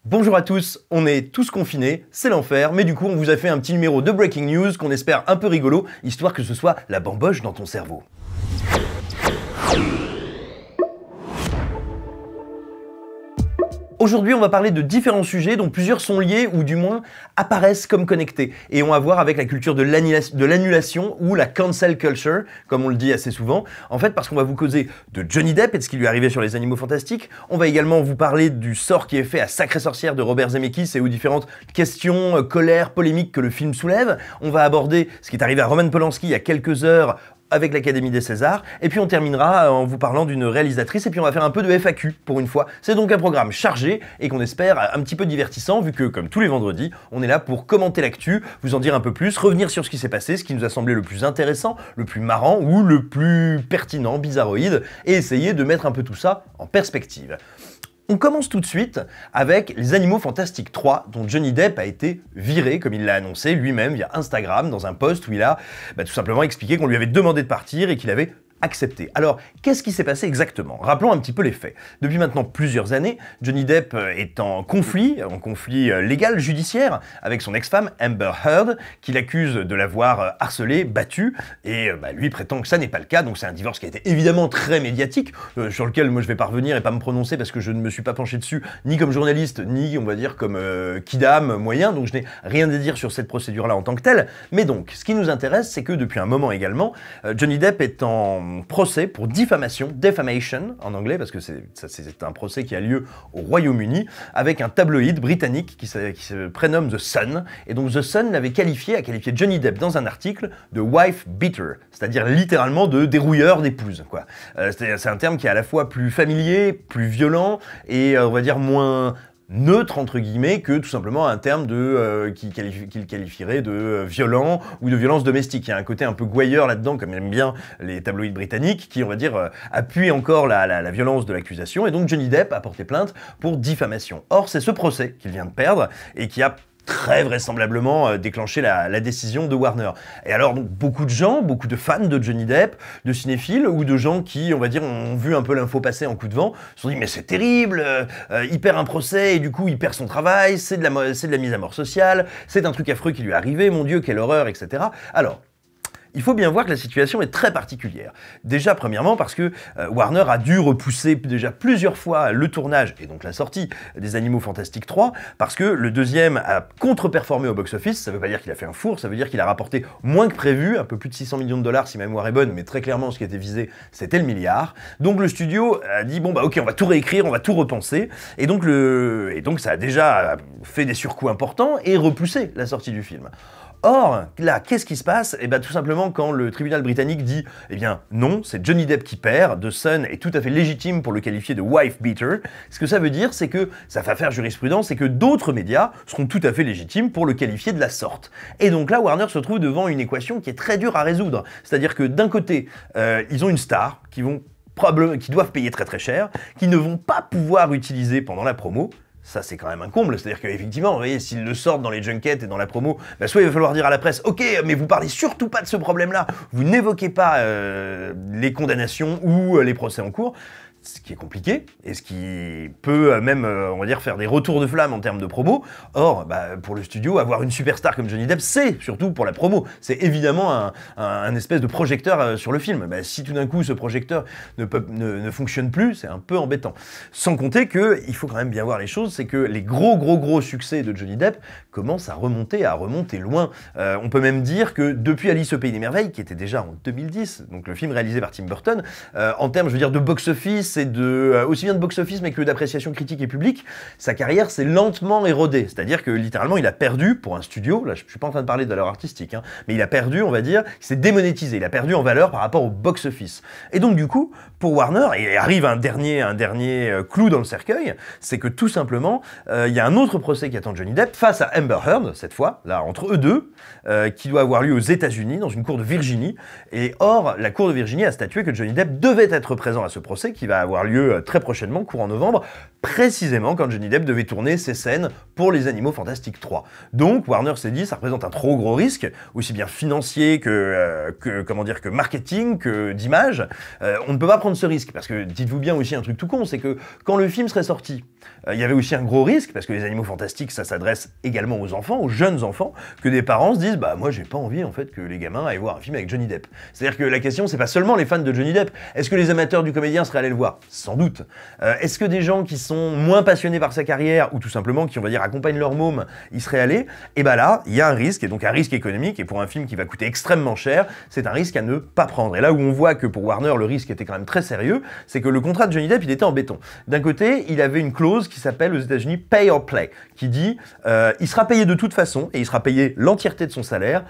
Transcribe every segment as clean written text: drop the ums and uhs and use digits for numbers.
Bonjour à tous, on est tous confinés, c'est l'enfer, mais du coup on vous a fait un petit numéro de Breaking News qu'on espère un peu rigolo, histoire que ce soit la bamboche dans ton cerveau. Aujourd'hui, on va parler de différents sujets dont plusieurs sont liés ou du moins apparaissent comme connectés et ont à voir avec la culture de l'annulation ou la cancel culture, comme on le dit assez souvent. En fait, parce qu'on va vous causer de Johnny Depp et de ce qui lui est arrivé sur Les Animaux Fantastiques. On va également vous parler du sort qui est fait à Sacrée Sorcière de Robert Zemeckis et aux différentes questions, colères, polémiques que le film soulève. On va aborder ce qui est arrivé à Roman Polanski il y a quelques heures avec l'Académie des Césars, et puis on terminera en vous parlant d'une réalisatrice, et puis on va faire un peu de FAQ pour une fois. C'est donc un programme chargé, et qu'on espère un petit peu divertissant, vu que, comme tous les vendredis, on est là pour commenter l'actu, vous en dire un peu plus, revenir sur ce qui s'est passé, ce qui nous a semblé le plus intéressant, le plus marrant, ou le plus pertinent, bizarroïde, et essayer de mettre un peu tout ça en perspective. On commence tout de suite avec Les Animaux Fantastiques 3, dont Johnny Depp a été viré, comme il l'a annoncé lui-même via Instagram, dans un post où il a tout simplement expliqué qu'on lui avait demandé de partir et qu'il avait accepté. Alors, qu'est-ce qui s'est passé exactement? Rappelons un petit peu les faits. Depuis maintenant plusieurs années, Johnny Depp est en conflit légal, judiciaire, avec son ex-femme Amber Heard, qui l'accuse de l'avoir harcelé, battu, et lui prétend que ça n'est pas le cas, donc c'est un divorce qui a été évidemment très médiatique, sur lequel moi je vais pas revenir et pas me prononcer parce que je ne me suis pas penché dessus, ni comme journaliste, ni on va dire comme kidam moyen, donc je n'ai rien à dire sur cette procédure-là en tant que telle. Mais donc, ce qui nous intéresse, c'est que depuis un moment également, Johnny Depp est en procès pour diffamation, defamation en anglais, parce que c'est un procès qui a lieu au Royaume-Uni, avec un tabloïd britannique qui se prénomme The Sun, et donc The Sun a qualifié Johnny Depp dans un article de wife beater, c'est-à-dire littéralement de dérouilleur d'épouse, quoi. C'est un terme qui est à la fois plus familier, plus violent, et on va dire moins neutre entre guillemets que tout simplement un terme qu'il qualifierait de violent ou de violence domestique. Il y a un côté un peu gouailleur là-dedans, comme aiment bien les tabloïds britanniques, qui on va dire appuie encore la violence de l'accusation, et donc Johnny Depp a porté plainte pour diffamation. Or c'est ce procès qu'il vient de perdre et qui a très vraisemblablement déclenché la décision de Warner. Et alors, donc, beaucoup de gens, beaucoup de fans de Johnny Depp, de cinéphiles, ou de gens qui, on va dire, ont vu un peu l'info passer en coup de vent, se sont dit « mais c'est terrible, il perd un procès et du coup il perd son travail, c'est de la mise à mort sociale, c'est un truc affreux qui lui est arrivé, mon Dieu, quelle horreur, etc. » Alors, il faut bien voir que la situation est très particulière. Déjà, premièrement, parce que Warner a dû repousser déjà plusieurs fois le tournage, et donc la sortie des Animaux Fantastiques 3, parce que le deuxième a contre-performé au box-office. Ça veut pas dire qu'il a fait un four, ça veut dire qu'il a rapporté moins que prévu, un peu plus de 600 millions de dollars si ma mémoire est bonne, mais très clairement, ce qui était visé, c'était le milliard. Donc le studio a dit, bon bah ok, on va tout réécrire, on va tout repenser, et donc ça a déjà fait des surcoûts importants et repoussé la sortie du film. Or, là, qu'est-ce qui se passe? Eh bien, tout simplement, quand le tribunal britannique dit « Eh bien, non, c'est Johnny Depp qui perd, The Sun est tout à fait légitime pour le qualifier de wife beater », ce que ça veut dire, c'est que ça va faire jurisprudence et que d'autres médias seront tout à fait légitimes pour le qualifier de la sorte. Et donc là, Warner se trouve devant une équation qui est très dure à résoudre. C'est-à-dire que d'un côté, ils ont une star qui doivent payer très très cher, qui ne vont pas pouvoir utiliser pendant la promo. Ça, c'est quand même un comble, c'est-à-dire qu'effectivement, vous voyez, s'ils le sortent dans les junkets et dans la promo, soit il va falloir dire à la presse « Ok, mais vous parlez surtout pas de ce problème-là, vous n'évoquez pas les condamnations ou les procès en cours », ce qui est compliqué, et ce qui peut même, on va dire, faire des retours de flamme en termes de promo. Or, pour le studio, avoir une superstar comme Johnny Depp, c'est surtout pour la promo. C'est évidemment un espèce de projecteur sur le film. Si tout d'un coup, ce projecteur ne fonctionne plus, c'est un peu embêtant. Sans compter qu'il faut quand même bien voir les choses, c'est que les gros succès de Johnny Depp commencent à remonter loin. On peut même dire que depuis Alice au Pays des Merveilles, qui était déjà en 2010, donc le film réalisé par Tim Burton, en termes, je veux dire, de box-office, et aussi bien de box-office mais que d'appréciation critique et publique, sa carrière s'est lentement érodée. C'est-à-dire que littéralement il a perdu pour un studio, là je suis pas en train de parler de valeur artistique, mais il a perdu, on va dire, il s'est démonétisé, il a perdu en valeur par rapport au box-office. Et donc du coup, pour Warner, et arrive un dernier clou dans le cercueil, c'est que tout simplement, il y a un autre procès qui attend Johnny Depp face à Amber Heard, cette fois, là entre eux deux, qui doit avoir lieu aux États-Unis, dans une cour de Virginie. Et or, la cour de Virginie a statué que Johnny Depp devait être présent à ce procès, qui va avoir lieu très prochainement, courant novembre, précisément quand Johnny Depp devait tourner ses scènes pour Les Animaux Fantastiques 3. Donc Warner s'est dit, ça représente un trop gros risque, aussi bien financier que marketing, que d'image. On ne peut pas prendre ce risque, parce que dites-vous bien aussi un truc tout con, c'est que quand le film serait sorti, il y avait aussi un gros risque, parce que Les Animaux Fantastiques, ça s'adresse également aux enfants, aux jeunes enfants, que des parents se disent, bah moi j'ai pas envie en fait que les gamins aillent voir un film avec Johnny Depp. C'est-à-dire que la question, c'est pas seulement les fans de Johnny Depp. Est-ce que les amateurs du comédien seraient allés le voir? Sans doute. Est-ce que des gens qui sont moins passionnés par sa carrière, ou tout simplement qui, on va dire, accompagnent leur môme, y seraient allés? Et bah là, il y a un risque, et donc un risque économique, et pour un film qui va coûter extrêmement cher, c'est un risque à ne pas prendre. Et là où on voit que pour Warner, le risque était quand même très sérieux, c'est que le contrat de Johnny Depp, il était en béton. D'un côté, il avait une clause qui s'appelle aux États-Unis Pay or Play, qui dit il sera payé de toute façon, et il sera payé l'entièreté de son salaire,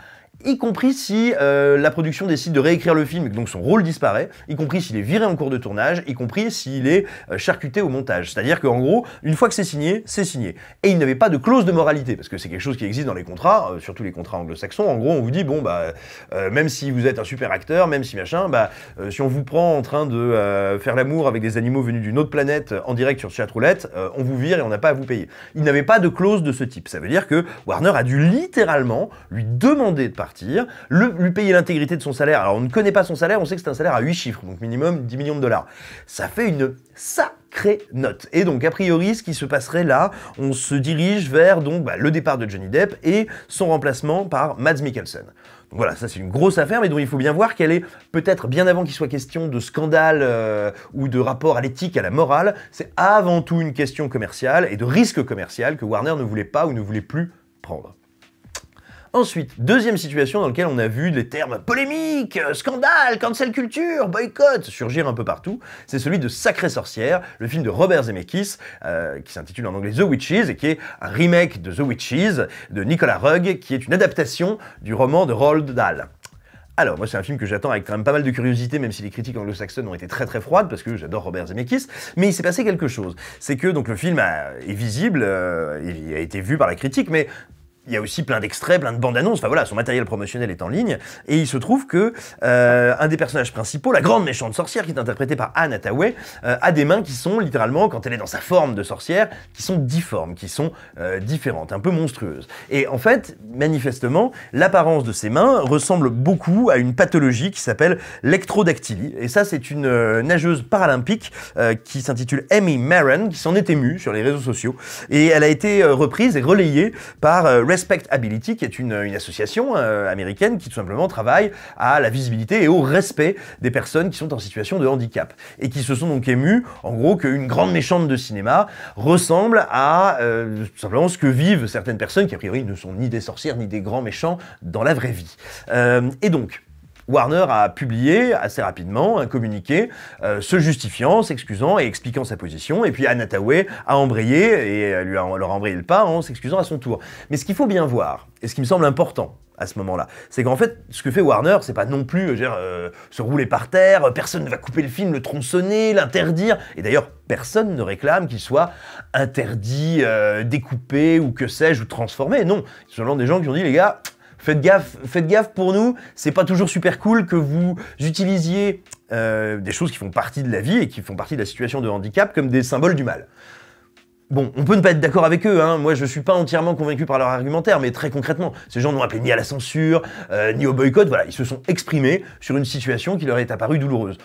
y compris si la production décide de réécrire le film et que donc son rôle disparaît, y compris s'il est viré en cours de tournage, y compris s'il est charcuté au montage. C'est-à-dire qu'en gros, une fois que c'est signé, c'est signé. Et il n'avait pas de clause de moralité, parce que c'est quelque chose qui existe dans les contrats, surtout les contrats anglo-saxons. En gros, on vous dit, bon, bah, même si vous êtes un super acteur, même si machin, bah, si on vous prend en train de faire l'amour avec des animaux venus d'une autre planète en direct sur chatroulette, on vous vire et on n'a pas à vous payer. Il n'avait pas de clause de ce type. Ça veut dire que Warner a dû littéralement lui demander de partir, lui payer l'intégrité de son salaire. Alors on ne connaît pas son salaire, on sait que c'est un salaire à 8 chiffres, donc minimum 10 millions de dollars. Ça fait une sacrée note. Et donc a priori, ce qui se passerait là, on se dirige vers donc le départ de Johnny Depp et son remplacement par Mads Mikkelsen. Donc voilà, ça c'est une grosse affaire, mais dont il faut bien voir qu'elle est peut-être bien avant qu'il soit question de scandale ou de rapport à l'éthique, à la morale, c'est avant tout une question commerciale et de risque commercial que Warner ne voulait pas ou ne voulait plus prendre. Ensuite, deuxième situation dans laquelle on a vu les termes polémiques, scandale, cancel culture, boycott surgir un peu partout, c'est celui de Sacrée Sorcière, le film de Robert Zemeckis, qui s'intitule en anglais The Witches, et qui est un remake de The Witches de Nicolas Rugg, qui est une adaptation du roman de Roald Dahl. Alors, moi, c'est un film que j'attends avec quand même pas mal de curiosité, même si les critiques anglo-saxonnes ont été très très froides, parce que j'adore Robert Zemeckis, mais il s'est passé quelque chose. C'est que donc le film est visible, il a été vu par la critique, mais il y a aussi plein d'extraits, plein de bandes annonces, enfin voilà, son matériel promotionnel est en ligne, et il se trouve que un des personnages principaux, la grande méchante sorcière, qui est interprétée par Anne Hathaway, a des mains qui sont littéralement, quand elle est dans sa forme de sorcière, qui sont difformes, qui sont différentes, un peu monstrueuses. Et en fait, manifestement, l'apparence de ses mains ressemble beaucoup à une pathologie qui s'appelle l'ectrodactylie, et ça c'est une nageuse paralympique qui s'intitule Amy Maron, qui s'en est émue sur les réseaux sociaux, et elle a été reprise et relayée par Respectability, qui est une association américaine qui tout simplement travaille à la visibilité et au respect des personnes qui sont en situation de handicap, et qui se sont donc émus, en gros, qu'une grande méchante de cinéma ressemble à tout simplement ce que vivent certaines personnes qui a priori ne sont ni des sorcières ni des grands méchants dans la vraie vie. Et donc, Warner a publié assez rapidement un communiqué se justifiant, s'excusant et expliquant sa position, et puis Anne Hathaway a embrayé, et leur a embrayé le pas en s'excusant à son tour. Mais ce qu'il faut bien voir, et ce qui me semble important à ce moment-là, c'est qu'en fait, ce que fait Warner, c'est pas non plus se rouler par terre, personne ne va couper le film, le tronçonner, l'interdire, et d'ailleurs, personne ne réclame qu'il soit interdit, découpé, ou que sais-je, ou transformé, non. C'est seulement des gens qui ont dit, les gars, faites gaffe pour nous, c'est pas toujours super cool que vous utilisiez des choses qui font partie de la vie et qui font partie de la situation de handicap comme des symboles du mal. Bon, on peut ne pas être d'accord avec eux, hein. Moi je suis pas entièrement convaincu par leur argumentaire, mais très concrètement, ces gens n'ont appelé ni à la censure, ni au boycott, voilà, ils se sont exprimés sur une situation qui leur est apparue douloureuse.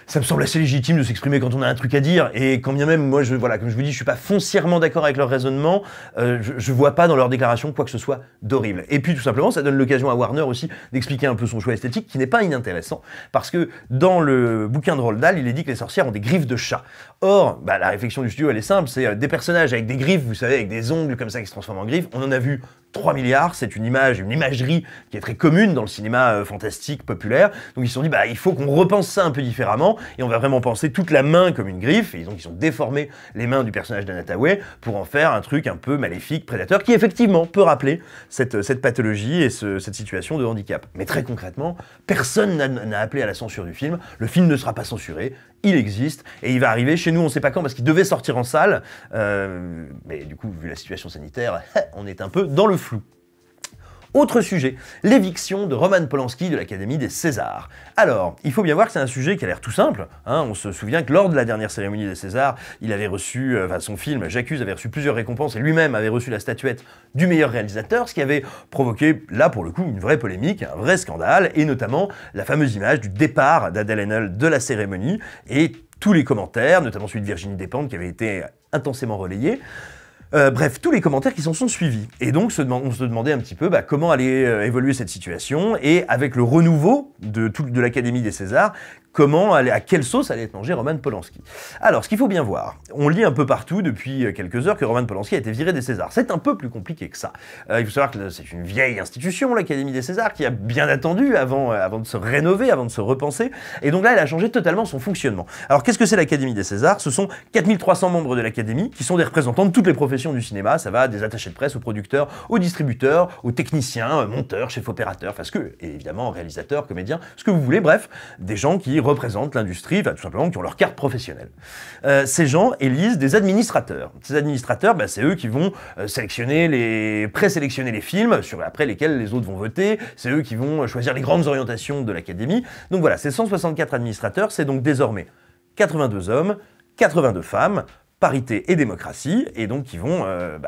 Ça me semble assez légitime de s'exprimer quand on a un truc à dire, et quand bien même, moi, voilà, comme je vous dis, je suis pas foncièrement d'accord avec leur raisonnement, je vois pas dans leur déclaration quoi que ce soit d'horrible. Et puis, tout simplement, ça donne l'occasion à Warner aussi d'expliquer un peu son choix esthétique, qui n'est pas inintéressant, parce que dans le bouquin de Roald Dahl, il est dit que les sorcières ont des griffes de chat. Or, la réflexion du studio, elle est simple, c'est des personnages avec des griffes, vous savez, avec des ongles comme ça qui se transforment en griffes, on en a vu 3 milliards, c'est une imagerie qui est très commune dans le cinéma fantastique populaire, donc ils se sont dit, il faut qu'on repense ça un peu différemment, et on va vraiment penser toute la main comme une griffe, et donc ils ont déformé les mains du personnage d'Anne Hathaway pour en faire un truc un peu maléfique, prédateur, qui effectivement peut rappeler cette pathologie et cette situation de handicap. Mais très concrètement, personne n'a appelé à la censure du film, le film ne sera pas censuré, il existe, et il va arriver chez nous, on ne sait pas quand, parce qu'il devait sortir en salle, mais du coup, vu la situation sanitaire, on est un peu dans le flou. Autre sujet, l'éviction de Roman Polanski de l'Académie des Césars. Alors, il faut bien voir que c'est un sujet qui a l'air tout simple. Hein. On se souvient que lors de la dernière cérémonie des Césars, il avait reçu, son film J'accuse avait reçu plusieurs récompenses et lui-même avait reçu la statuette du meilleur réalisateur, ce qui avait provoqué, là pour le coup, une vraie polémique, un vrai scandale, et notamment la fameuse image du départ d'Adèle Haenel de la cérémonie, et tous les commentaires, notamment celui de Virginie Despentes qui avait été intensément relayé. Bref, tous les commentaires qui s'en sont suivis. Et donc, on se demandait un petit peu comment allait évoluer cette situation, et avec le renouveau de l'Académie des Césars, à quelle sauce allait être mangé Roman Polanski. Alors, ce qu'il faut bien voir, on lit un peu partout depuis quelques heures que Roman Polanski a été viré des Césars. C'est un peu plus compliqué que ça. Il faut savoir que c'est une vieille institution, l'Académie des Césars, qui a bien attendu avant de se rénover, avant de se repenser. Et donc là, elle a changé totalement son fonctionnement. Alors, qu'est-ce que c'est l'Académie des Césars? Ce sont 4300 membres de l'Académie qui sont des représentants de toutes les professions du cinéma. Ça va des attachés de presse aux producteurs, aux distributeurs, aux techniciens, monteurs, chefs opérateurs, et évidemment réalisateurs, comédiens, ce que vous voulez, bref, des gens qui représentent l'industrie, tout simplement qui ont leur carte professionnelle. Ces gens élisent des administrateurs. Ces administrateurs, c'est eux qui vont présélectionner les films après lesquels les autres vont voter, c'est eux qui vont choisir les grandes orientations de l'Académie. Donc voilà, ces 164 administrateurs, c'est donc désormais 82 hommes, 82 femmes, parité et démocratie, et donc qui vont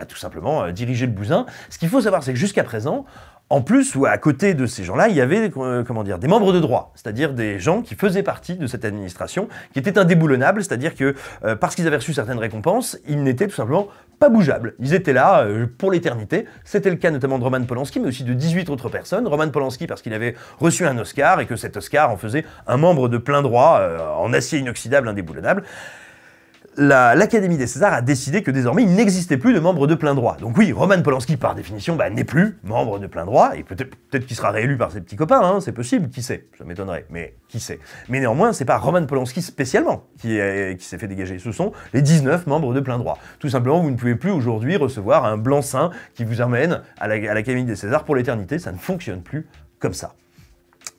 tout simplement diriger le bousin. Ce qu'il faut savoir, c'est que jusqu'à présent, en plus ou à côté de ces gens-là, il y avait des membres de droit, c'est-à-dire des gens qui faisaient partie de cette administration, qui étaient indéboulonnables, c'est-à-dire que parce qu'ils avaient reçu certaines récompenses, ils n'étaient tout simplement pas bougeables. Ils étaient là pour l'éternité. C'était le cas notamment de Roman Polanski, mais aussi de 18 autres personnes. Roman Polanski parce qu'il avait reçu un Oscar et que cet Oscar en faisait un membre de plein droit, en acier inoxydable, indéboulonnable. L'Académie des Césars a décidé que désormais il n'existait plus de membres de plein droit. Donc oui, Roman Polanski par définition n'est plus membre de plein droit, et peut-être qu'il sera réélu par ses petits copains, hein, c'est possible, qui sait, ça m'étonnerait, mais qui sait. Mais néanmoins, c'est pas Roman Polanski spécialement qui s'est fait dégager, ce sont les 19 membres de plein droit. Tout simplement, vous ne pouvez plus aujourd'hui recevoir un blanc-seing qui vous amène à l'Académie des Césars pour l'éternité, ça ne fonctionne plus comme ça.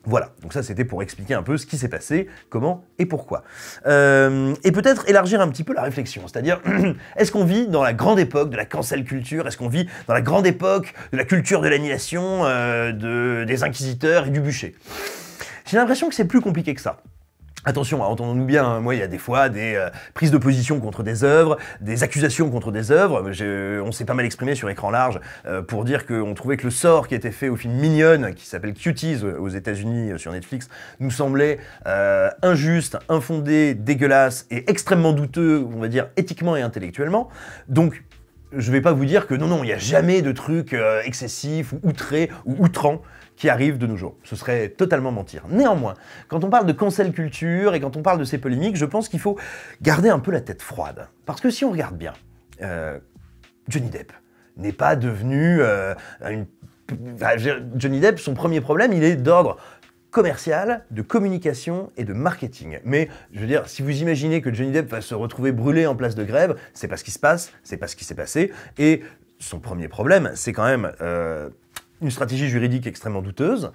Voilà, donc ça c'était pour expliquer un peu ce qui s'est passé, comment et pourquoi. Et peut-être élargir un petit peu la réflexion, c'est-à-dire, est-ce qu'on vit dans la grande époque de la cancel culture? Est-ce qu'on vit dans la grande époque de la culture de l'annihilation, des inquisiteurs et du bûcher? J'ai l'impression que c'est plus compliqué que ça. Attention, entendons-nous bien, hein, moi il y a des fois des prises de position contre des œuvres, des accusations contre des œuvres. On s'est pas mal exprimé sur écran large pour dire qu'on trouvait que le sort qui était fait au film Mignonne, qui s'appelle Cuties aux États-Unis sur Netflix, nous semblait injuste, infondé, dégueulasse et extrêmement douteux, on va dire éthiquement et intellectuellement. Donc, je vais pas vous dire que non, il n'y a jamais de trucs excessifs ou outrés ou outrants qui arrivent de nos jours. Ce serait totalement mentir. Néanmoins, quand on parle de cancel culture et quand on parle de ces polémiques, je pense qu'il faut garder un peu la tête froide. Parce que si on regarde bien, Johnny Depp n'est pas devenu Johnny Depp, son premier problème, il est d'ordre commercial, de communication et de marketing. Mais, je veux dire, si vous imaginez que Johnny Depp va se retrouver brûlé en place de grève, c'est pas ce qui se passe, c'est pas ce qui s'est passé, et son premier problème, c'est quand même une stratégie juridique extrêmement douteuse,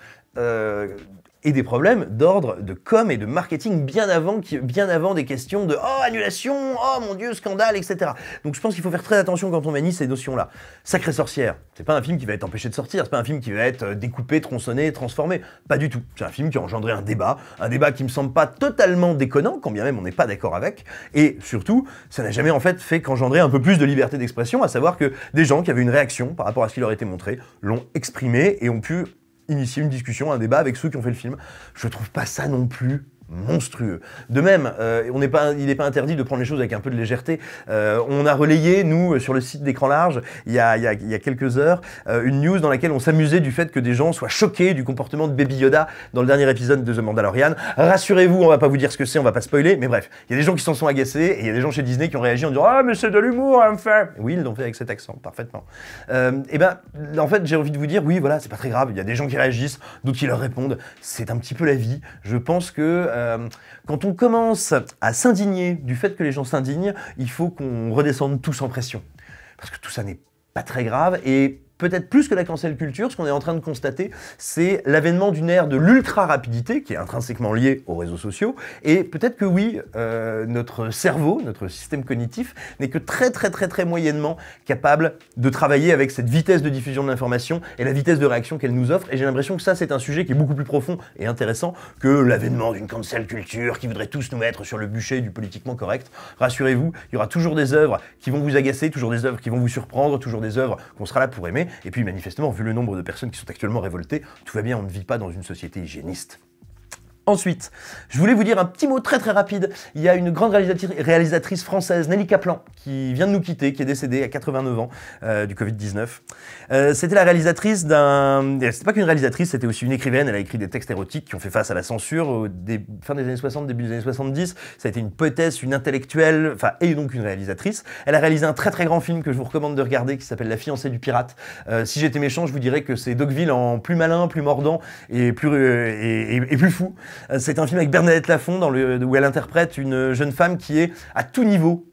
et des problèmes d'ordre de com et de marketing bien avant des questions de « Oh, annulation, oh mon Dieu, scandale, etc. » Donc je pense qu'il faut faire très attention quand on manie ces notions-là. Sacrée sorcière, c'est pas un film qui va être empêché de sortir, c'est pas un film qui va être découpé, tronçonné, transformé, pas du tout. C'est un film qui a engendré un débat qui me semble pas totalement déconnant, quand bien même on n'est pas d'accord avec, et surtout, ça n'a jamais en fait qu'engendrer un peu plus de liberté d'expression, à savoir que des gens qui avaient une réaction par rapport à ce qui leur était montré, l'ont exprimé et ont pu initier une discussion, un débat avec ceux qui ont fait le film. Je trouve pas ça non plus monstrueux. De même, il n'est pas interdit de prendre les choses avec un peu de légèreté. On a relayé, nous, sur le site d'Écran Large, il y a quelques heures, une news dans laquelle on s'amusait du fait que des gens soient choqués du comportement de Baby Yoda dans le dernier épisode de The Mandalorian. Rassurez-vous, on va pas vous dire ce que c'est, on va pas spoiler, mais bref, il y a des gens qui s'en sont agacés, et il y a des gens chez Disney qui ont réagi en disant « Ah, mais c'est de l'humour, enfin !» Oui, ils l'ont fait avec cet accent, parfaitement. En fait, j'ai envie de vous dire, oui, voilà, c'est pas très grave, il y a des gens qui réagissent, d'autres qui leur répondent, c'est un petit peu la vie. Je pense que quand on commence à s'indigner du fait que les gens s'indignent, il faut qu'on redescende tous en pression. Parce que tout ça n'est pas très grave, et peut-être plus que la cancel culture, ce qu'on est en train de constater, c'est l'avènement d'une ère de l'ultra-rapidité, qui est intrinsèquement liée aux réseaux sociaux, et peut-être que oui, notre cerveau, notre système cognitif, n'est que très moyennement capable de travailler avec cette vitesse de diffusion de l'information et la vitesse de réaction qu'elle nous offre, et j'ai l'impression que ça, c'est un sujet qui est beaucoup plus profond et intéressant que l'avènement d'une cancel culture qui voudrait tous nous mettre sur le bûcher du politiquement correct. Rassurez-vous, il y aura toujours des œuvres qui vont vous agacer, toujours des œuvres qui vont vous surprendre, toujours des œuvres qu'on sera là pour aimer, et puis manifestement, vu le nombre de personnes qui sont actuellement révoltées, tout va bien, on ne vit pas dans une société hygiéniste. Ensuite, je voulais vous dire un petit mot très rapide. Il y a une grande réalisatrice française, Nelly Kaplan, qui vient de nous quitter, qui est décédée à 89 ans du Covid-19. C'était la réalisatrice d'un... C'était pas qu'une réalisatrice, c'était aussi une écrivaine. Elle a écrit des textes érotiques qui ont fait face à la censure fin des années 60, début des années 70. Ça a été une poétesse, une intellectuelle, et donc une réalisatrice. Elle a réalisé un très grand film que je vous recommande de regarder qui s'appelle La fiancée du pirate. Si j'étais méchant, je vous dirais que c'est Dogville en plus malin, plus mordant et plus fou. C'est un film avec Bernadette Lafont où elle interprète une jeune femme qui est à tout niveau,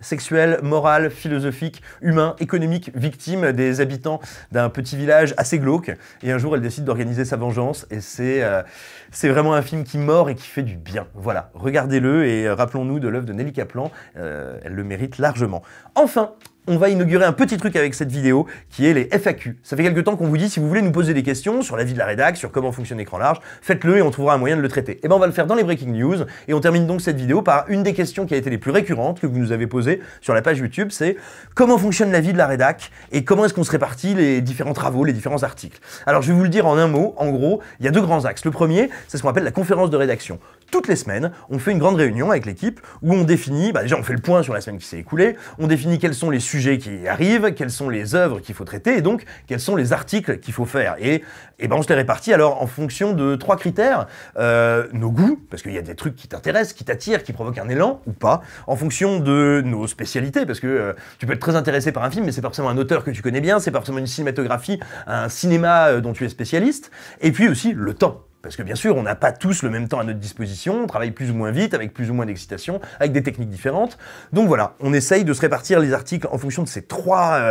sexuel, moral, philosophique, humain, économique, victime des habitants d'un petit village assez glauque. Et un jour, elle décide d'organiser sa vengeance et c'est vraiment un film qui mord et qui fait du bien. Voilà, regardez-le et rappelons-nous de l'œuvre de Nelly Kaplan, elle le mérite largement. Enfin, on va inaugurer un petit truc avec cette vidéo qui est les FAQ. Ça fait quelques temps qu'on vous dit si vous voulez nous poser des questions sur la vie de la rédac, sur comment fonctionne l'écran large, faites-le et on trouvera un moyen de le traiter. Et ben on va le faire dans les breaking news et on termine donc cette vidéo par une des questions qui a été les plus récurrentes que vous nous avez posées sur la page YouTube, c'est comment fonctionne la vie de la rédac et comment est-ce qu'on se répartit les différents travaux, les différents articles. Alors je vais vous le dire en un mot, en gros, il y a deux grands axes. Le premier, c'est ce qu'on appelle la conférence de rédaction. Toutes les semaines, on fait une grande réunion avec l'équipe où on définit, déjà on fait le point sur la semaine qui s'est écoulée, on définit quels sont les sujets qui arrivent, quelles sont les œuvres qu'il faut traiter et donc quels sont les articles qu'il faut faire. Et ben on se les répartit alors en fonction de trois critères, nos goûts, parce qu'il y a des trucs qui t'intéressent, qui t'attirent, qui provoquent un élan ou pas, en fonction de nos spécialités, parce que tu peux être très intéressé par un film, mais c'est forcément un auteur que tu connais bien, c'est forcément une cinématographie, un cinéma dont tu es spécialiste, et puis aussi le temps. Parce que bien sûr, on n'a pas tous le même temps à notre disposition, on travaille plus ou moins vite, avec plus ou moins d'excitation, avec des techniques différentes. Donc voilà, on essaye de se répartir les articles en fonction de ces trois,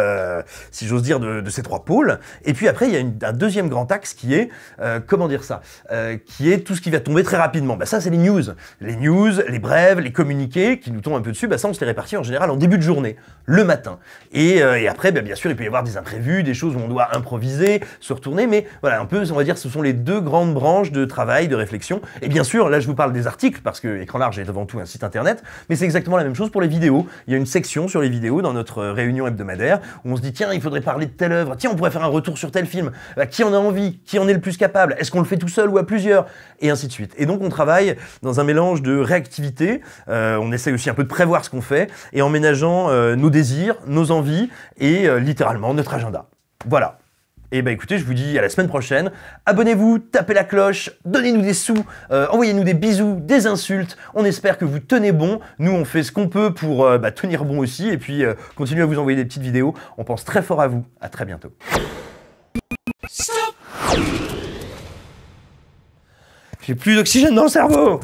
si j'ose dire, de ces trois pôles. Et puis après, il y a un deuxième grand axe qui est, comment dire ça, qui est tout ce qui va tomber très rapidement. Ça, c'est les news. Les news, les brèves, les communiqués qui nous tombent un peu dessus, ça, on se les répartit en général en début de journée, le matin. Et après, bien sûr, il peut y avoir des imprévus, des choses où on doit improviser, se retourner, mais voilà, un peu, on va dire, ce sont les deux grandes branches de travail, de réflexion. Et bien sûr, là je vous parle des articles, parce que Écran Large est avant tout un site internet, mais c'est exactement la même chose pour les vidéos. Il y a une section sur les vidéos dans notre réunion hebdomadaire, où on se dit, tiens, il faudrait parler de telle œuvre, tiens, on pourrait faire un retour sur tel film, qui en a envie, qui en est le plus capable, est-ce qu'on le fait tout seul ou à plusieurs, et ainsi de suite. Et donc on travaille dans un mélange de réactivité, on essaye aussi un peu de prévoir ce qu'on fait, et en ménageant nos désirs, nos envies, et littéralement notre agenda. Voilà. Et écoutez, je vous dis à la semaine prochaine. Abonnez-vous, tapez la cloche, donnez-nous des sous, envoyez-nous des bisous, des insultes. On espère que vous tenez bon. Nous, on fait ce qu'on peut pour tenir bon aussi. Et puis, continuez à vous envoyer des petites vidéos. On pense très fort à vous. À très bientôt. J'ai plus d'oxygène dans le cerveau!